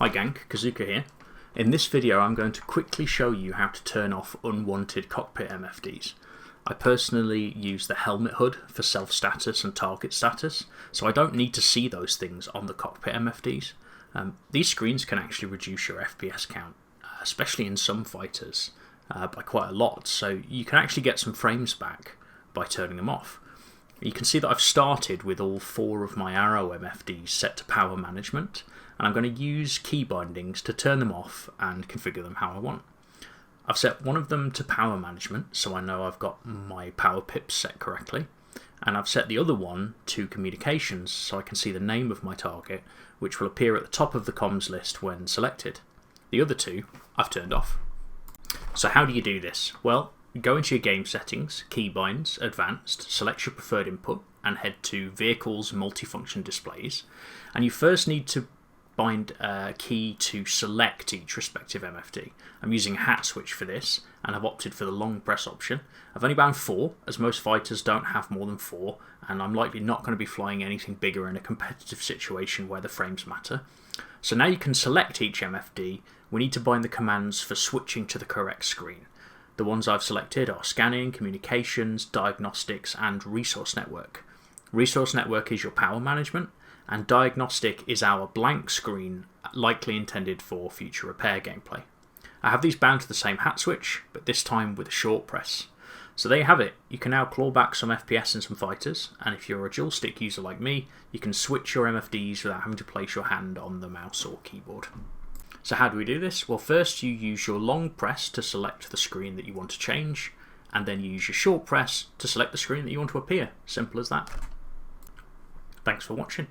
Hi gang, Kazuka here. In this video I'm going to quickly show you how to turn off unwanted cockpit MFDs. I personally use the helmet HUD for self status and target status, so I don't need to see those things on the cockpit MFDs. These screens can actually reduce your FPS count, especially in some fighters, by quite a lot, so you can actually get some frames back by turning them off. You can see that I've started with all 4 of my arrow MFDs set to power management, and I'm going to use key bindings to turn them off and configure them how I want. I've set one of them to power management, so I know I've got my power pips set correctly, and I've set the other one to communications so I can see the name of my target, which will appear at the top of the comms list when selected. The other 2 I've turned off. So how do you do this? Well, go into your game settings, keybinds, advanced, select your preferred input, and head to vehicles, multifunction displays, and you first need to bind a key to select each respective MFD. I'm using a hat switch for this, and I've opted for the long press option. I've only bound 4, as most fighters don't have more than 4, and I'm likely not going to be flying anything bigger in a competitive situation where the frames matter. So now you can select each MFD. We need to bind the commands for switching to the correct screen. The ones I've selected are scanning, communications, diagnostics, and resource network. Resource network is your power management, and diagnostic is our blank screen, likely intended for future repair gameplay. I have these bound to the same hat switch, but this time with a short press. So there you have it. You can now claw back some FPS in some fighters, and if you're a dual stick user like me, you can switch your MFDs without having to place your hand on the mouse or keyboard. So how do we do this? Well, first you use your long press to select the screen that you want to change, and then you use your short press to select the screen that you want to appear. Simple as that. Thanks for watching.